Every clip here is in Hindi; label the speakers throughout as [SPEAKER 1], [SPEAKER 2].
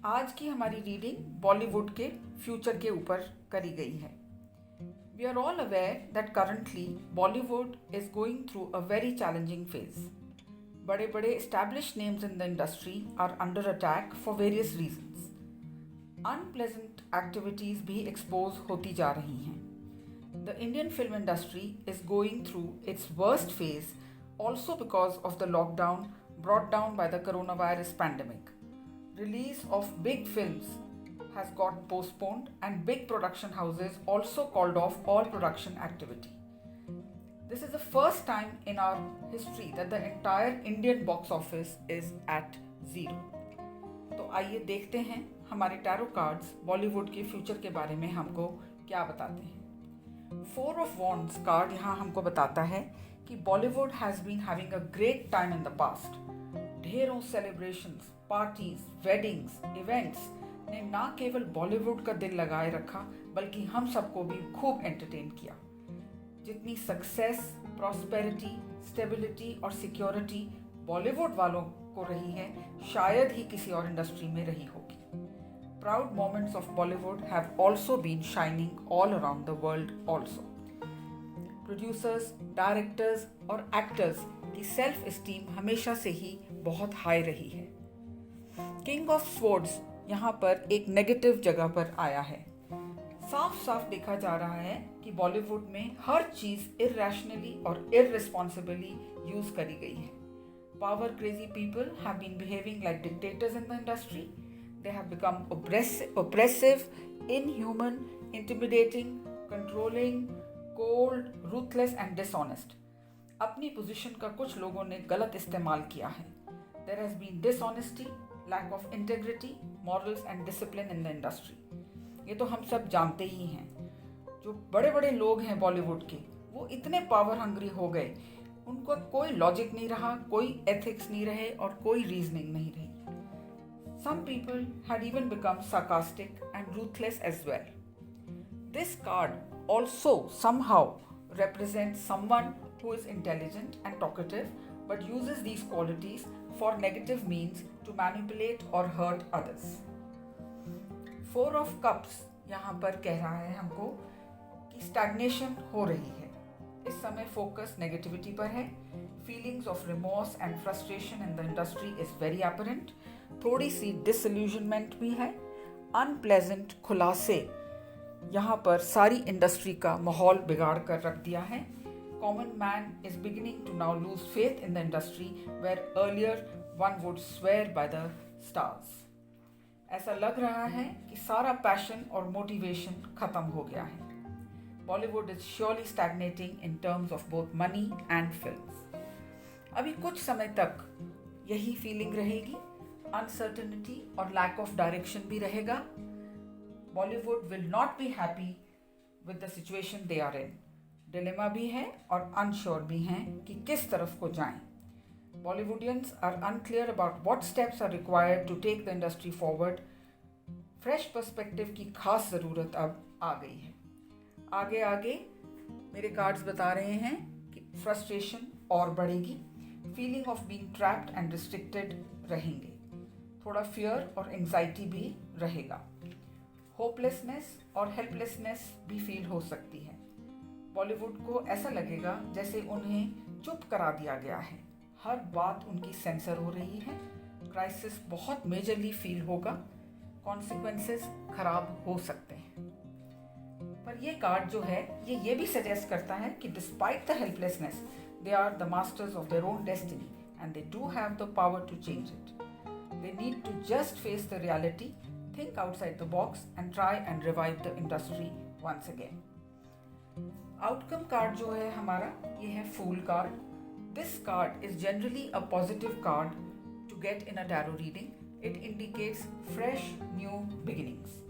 [SPEAKER 1] आज की हमारी रीडिंग बॉलीवुड के फ्यूचर के ऊपर करी गई है। We are all aware that currently Bollywood is going through a very challenging phase. बड़े बड़े established names in the industry are under attack for various reasons. Unpleasant activities भी एक्सपोज होती जा रही हैं। The Indian film industry is going through its worst phase also because of the lockdown brought down by the coronavirus pandemic. Release of big films has got postponed and big production houses also called off all production activity. This is the first time in our history that the entire Indian box office is at zero. तो आइए देखते हैं हमारे टैरो कार्ड्स बॉलीवुड के फ्यूचर के बारे में हमको क्या बताते हैं। 4 of Wands कार्ड यहाँ हमको बताता है कि Bollywood has been having a great time in the past. ढेरों सेलिब्रेशंस, पार्टीज, वेडिंग्स, इवेंट्स ने ना केवल बॉलीवुड का दिल लगाए रखा बल्कि हम सबको भी खूब एंटरटेन किया। जितनी सक्सेस, प्रॉस्पेरिटी, स्टेबिलिटी और सिक्योरिटी बॉलीवुड वालों को रही है शायद ही किसी और इंडस्ट्री में रही होगी। Proud moments of Bollywood have also been shining all around the world also. Producers, directors और actors की सेल्फ एस्टीम हमेशा से ही बहुत हाई रही है। किंग ऑफ स्वॉर्ड्स यहाँ पर एक नेगेटिव जगह पर आया है। साफ साफ देखा जा रहा है कि बॉलीवुड में हर चीज़ इरैशनली और इररिस्पॉन्सिबली यूज़ करी गई है। Power crazy people have been behaving like dictators in the industry. They have become oppressive, inhuman, intimidating, controlling, cold, ruthless and dishonest. अपनी पोजीशन का कुछ लोगों ने गलत इस्तेमाल किया है. There has been dishonesty, lack of integrity, morals and discipline in the industry. ये तो हम सब जानते ही हैं. जो बड़े बड़े लोग हैं बॉलीवुड के, वो इतने पावर हंग्री हो गए, उनको कोई लॉजिक नहीं रहा, कोई एथिक्स नहीं रहे और कोई रीजनिंग नहीं रही. Some people had even become sarcastic and ruthless as well. This card also somehow represents someone who is intelligent and talkative but uses these qualities for negative means to manipulate or hurt others. 4 of Cups यहाँ पर कह रहा है हमको कि stagnation हो रही है. इस समय फोकस नेगेटिविटी पर है. Feelings of remorse and frustration in the industry is very apparent. थोड़ी सी डिसइल्यूजनमेंट भी है. अनप्लेजेंट खुलासे यहाँ पर सारी इंडस्ट्री का माहौल बिगाड़ कर रख दिया है. Common man is beginning to now lose faith in the industry where earlier one would swear by the stars. ऐसा लग रहा है कि सारा पैशन और मोटिवेशन खत्म हो गया है. Bollywood is surely stagnating in terms of both money and films. अभी कुछ समय तक यही फीलिंग रहेगी. अनसर्टेनिटी और लैक ऑफ डायरेक्शन भी रहेगा. Bollywood will not be happy with the situation they are in. Dilemma भी है और अनश्योर भी हैं कि किस तरफ को जाएं. Bollywoodians are unclear about what steps are required to take the industry forward. Fresh perspective की खास ज़रूरत अब आ गई है. आगे आगे मेरे कार्ड्स बता रहे हैं कि फ्रस्ट्रेशन और बढ़ेगी. Feeling of being trapped and restricted रहेंगे. थोड़ा फियर और एंजाइटी भी रहेगा. होपलेसनेस और हेल्पलेसनेस भी फील हो सकती है. बॉलीवुड को ऐसा लगेगा जैसे उन्हें चुप करा दिया गया है. हर बात उनकी सेंसर हो रही है. क्राइसिस बहुत मेजरली फील होगा. कॉन्सिक्वेंसेस खराब हो सकते हैं. पर ये कार्ड जो है ये भी सजेस्ट करता है कि despite the helplessness they are the masters of their own destiny and they do have the power to change it. They need to just face the reality, think outside the box and try and revive the industry once again. Outcome card जो है हमारा ये है fool card. This card is generally a positive card to get in a tarot reading. It indicates fresh new beginnings.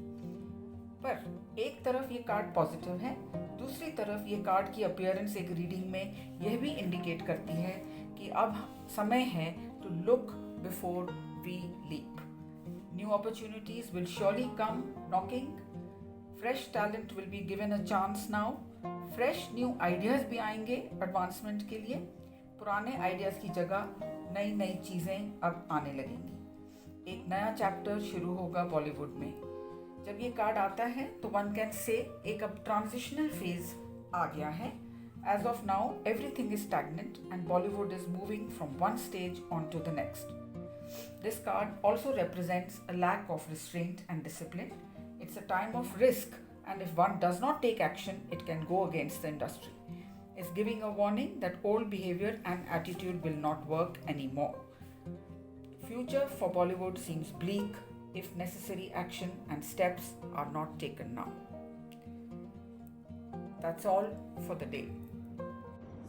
[SPEAKER 1] पर एक तरफ ये कार्ड पॉजिटिव है, दूसरी तरफ ये कार्ड की अपीयरेंस एक रीडिंग में यह भी इंडिकेट करती है कि अब समय है to look before we leap. New opportunities will surely come knocking. Fresh talent will be given a chance now. Fresh new ideas भी आएंगे एडवांसमेंट के लिए. पुराने आइडियाज की जगह नई नई चीज़ें अब आने लगेंगी. एक नया चैप्टर शुरू होगा बॉलीवुड में। जब ये कार्ड आता है तो वन कैन से एक अब ट्रांजिशनल फेज आ गया है। As of now everything is stagnant and Bollywood is moving from one stage on to the next. This card also represents a lack of restraint and discipline. It's a time of risk, and if one does not take action, it can go against the industry. It's giving a warning that old behavior and attitude will not work anymore. Future for Bollywood seems bleak if necessary action and steps are not taken now. That's all for the day.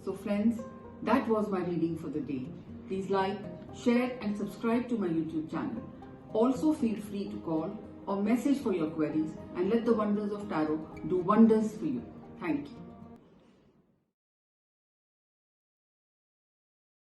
[SPEAKER 2] So friends, that was my reading for the day. Please like, share and subscribe to my YouTube channel. Also feel free to call or message for your queries and let the wonders of tarot do wonders for you. Thank you.